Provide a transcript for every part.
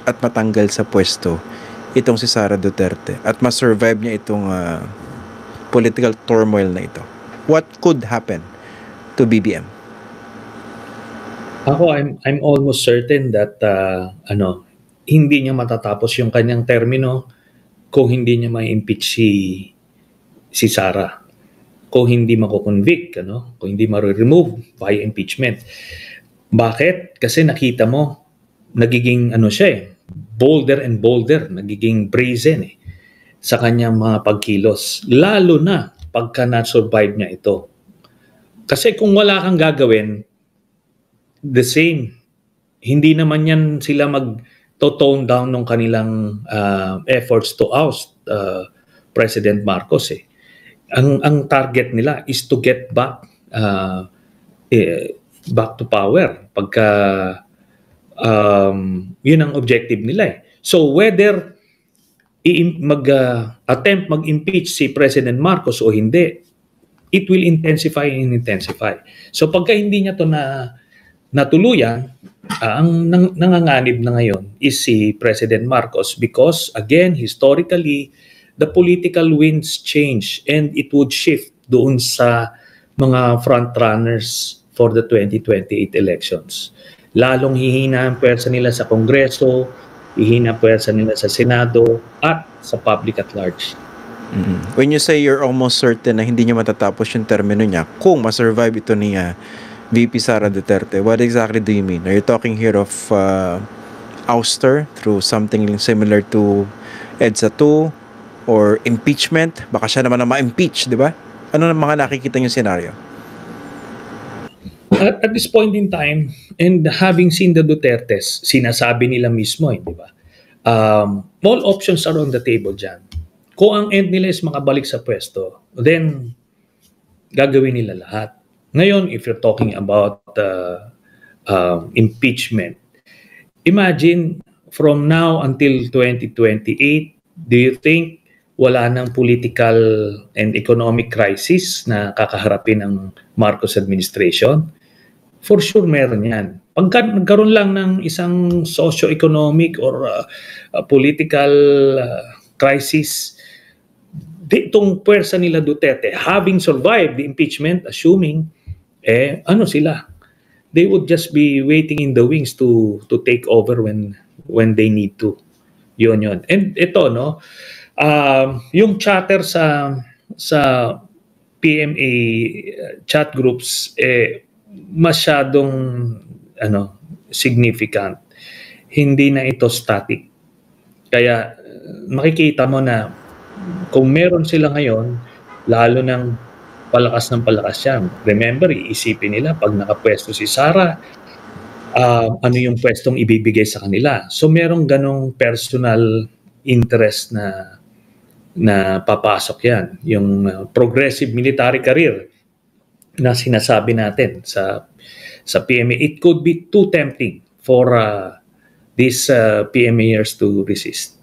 at matanggal sa pwesto itong si Sara Duterte at ma-survive niya itong political turmoil na ito? What could happen to BBM? Ako, I'm almost certain that hindi niya matatapos yung kanyang termino kung hindi niya ma-impeach si Sara. Kung hindi mako-convict, kung hindi ma-remove via impeachment. Bakit? Kasi nakita mo, nagiging siya bolder and bolder, nagiging brazen sa kanyang mga pagkilos. Lalo na pagka na-survive niya ito. Kasi kung wala kang gagawin, the same. Hindi naman yan sila mag-tone down ng kanilang efforts to oust President Marcos Ang target nila is to get back to power pagka yun ang objective nila So whether attempt mag-impeach si President Marcos o hindi, it will intensify and intensify. So pagka hindi niya to natuluyan, ang nanganganib na ngayon is si President Marcos because again, historically, the political winds change and it would shift doon sa mga frontrunners for the 2028 elections. Lalong hihina ang pwersa nila sa Kongreso, hihina ang pwersa nila sa Senado at sa public at large. When you say you're almost certain na hindi niya matatapos yung termino niya, kung ma-survive ito ni VP Sara Duterte, what exactly do you mean? Are you talking here of ouster through something similar to EDSA 2 or impeachment? Baka siya naman na ma-impeach, di ba? Ano na mga nakikita yung scenario? At this point in time, and having seen the Dutertes, sinasabi nila mismo, di ba? All options are on the table dyan. Kung ang end nila is makabalik sa pwesto, then gagawin nila lahat. Ngayon, if you're talking about impeachment, imagine from now until 2028, do you think wala ng political and economic crisis na kakaharapin ng Marcos administration? For sure meron yan. Pagka nagkaroon lang ng isang socio-economic or political crisis, itong pwersa nila Duterte, having survived the impeachment, assuming, sila? They would just be waiting in the wings to take over when they need to. Yun. And ito, yung chatter sa PMA chat groups masyadong significant. Hindi na ito static. Kaya makikita mo na kung meron sila ngayon, lalo ng palakas ng palakas yan. Remember, iisipin nila pag nakapwesto si Sara, ano yung pwestong ibibigay sa kanila. So merong ganong personal interest na papasok yan. Yung progressive military career na sinasabi natin sa PMA, it could be too tempting for these PMAers to resist.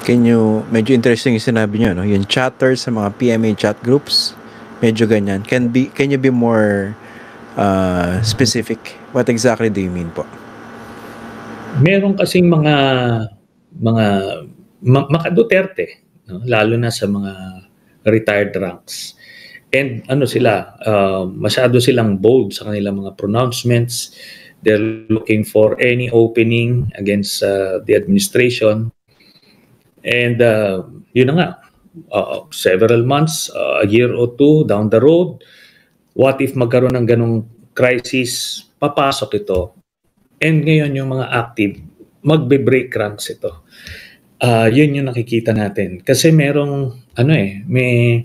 Medyo interesting yung sinabi nyo, no? Yung chatter sa mga PMA chat groups, medyo ganyan. Can you be more specific? What exactly do you mean po? Meron kasing mga Duterte, lalo na sa mga retired ranks. And sila, masyado silang bold sa kanilang mga pronouncements. They're looking for any opening against the administration. And yun na nga, several months, a year or two down the road, what if magkaroon ng ganong crisis, papasok ito. And ngayon yung mga active, magbe-break ranks ito. Yun yung nakikita natin. Kasi merong, may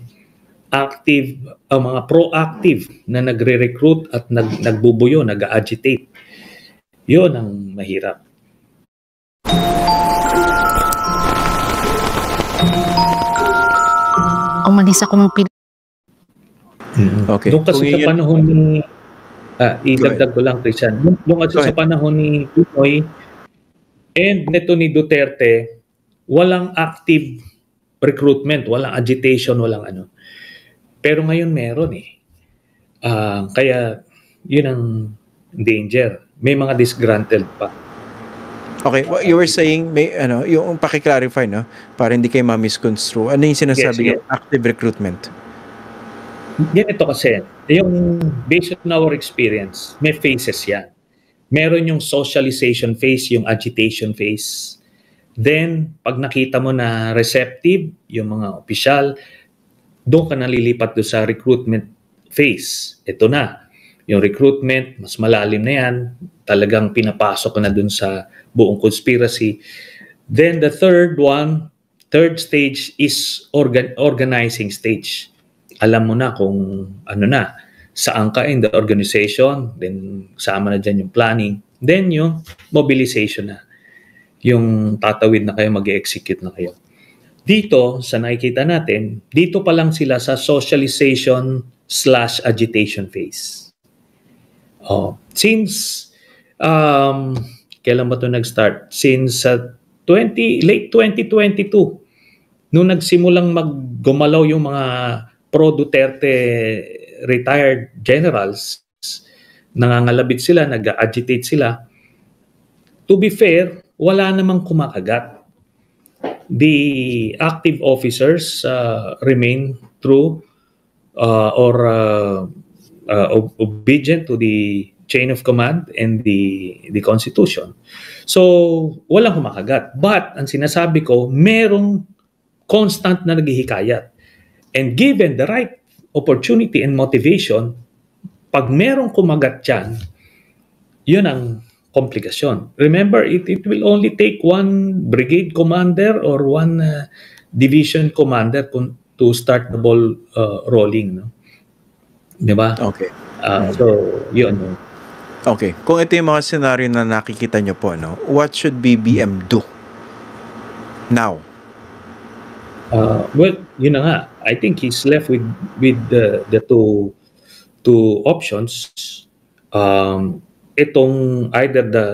active, mga proactive na nagre-recruit at nagbubuyo, nag-agitate. Yun ang mahirap. Umalis ako ng Okay. Doon kasi sa panahon ni idagdag ko lang, Christian. Doon kasi sa panahon ni Pinoy and neto ni Duterte, walang active recruitment, walang agitation, walang ano. Pero ngayon meron Kaya yun ang danger. May mga disgruntled pa. Okay, well, you were saying may ano, yung paki-clarify no, para hindi kayo ma-misconstrue. Ano yung Sige, sinasabi sige. yung active recruitment? Ganito kasi, yung based on our experience, may phases yan. Meron yung socialization phase, yung agitation phase. Then, pag nakita mo na receptive, yung mga opisyal, doon ka nalilipat doon sa recruitment phase. Ito na, yung recruitment, mas malalim na yan. Talagang pinapasok ka na doon sa buong conspiracy. Then the third stage is organizing stage. Alam mo na kung ano na, saan ka in the organization, then sama na dyan yung planning, then yung mobilization na. Yung tatawid na kayo, mag-execute na kayo. Dito, sa nakikita natin, dito pa lang sila sa socialization/agitation phase. Since, kailan ba ito nag-start? Since late 2022, nung nagsimulang maggumalaw yung mga pro-Duterte retired generals, nangangalabit sila, nag-agitate sila. To be fair, wala namang kumakagat. The active officers remain true or obedient to the chain of command and the Constitution. So, walang kumakagat. But, ang sinasabi ko, merong constant na naghihikayat. And given the right opportunity and motivation, pag merong kumagat dyan, yun ang komplikasyon. Remember, it will only take one brigade commander or one division commander to start the ball rolling. No? Di ba? Okay. So, yun. Okay. Kung ito yung mga scenario na nakikita nyo po, no, what should BBM do now? Well, yun na nga. I think he's left with the two options. Itong either the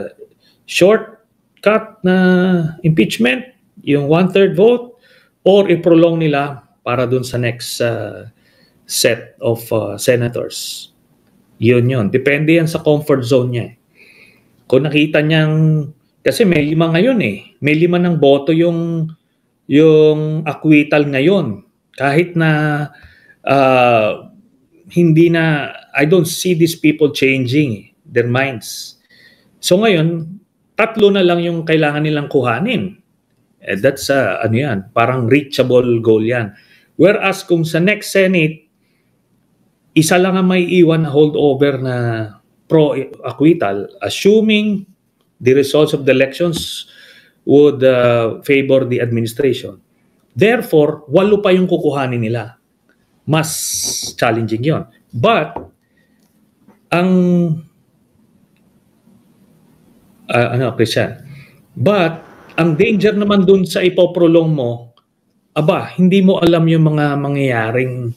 shortcut na impeachment, yung 1/3 vote, or i-prolong nila para dun sa next set of senators. Yun. Depende yan sa comfort zone niya. Kung nakita niyang, kasi may 5 ngayon eh. May 5 ng boto yung acquittal ngayon. Kahit na hindi na, I don't see these people changing their minds. So ngayon, 3 na lang yung kailangan nilang kuhanin. That's ano yan, parang reachable goal yan. Whereas kung sa next Senate, isa lang ang may iwan na holdover na pro-acquittal, assuming the results of the elections would favor the administration. Therefore, 8 pa yung kukuhanin nila. Mas challenging yon. But, Christian, but, ang danger naman dun sa ipoprolong mo, hindi mo alam yung mga mangyayaring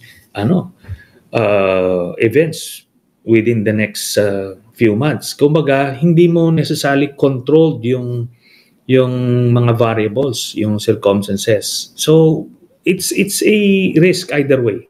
events within the next few months. Kumbaga, hindi mo necessarily controlled yung mga variables, yung circumstances. So, it's a risk either way.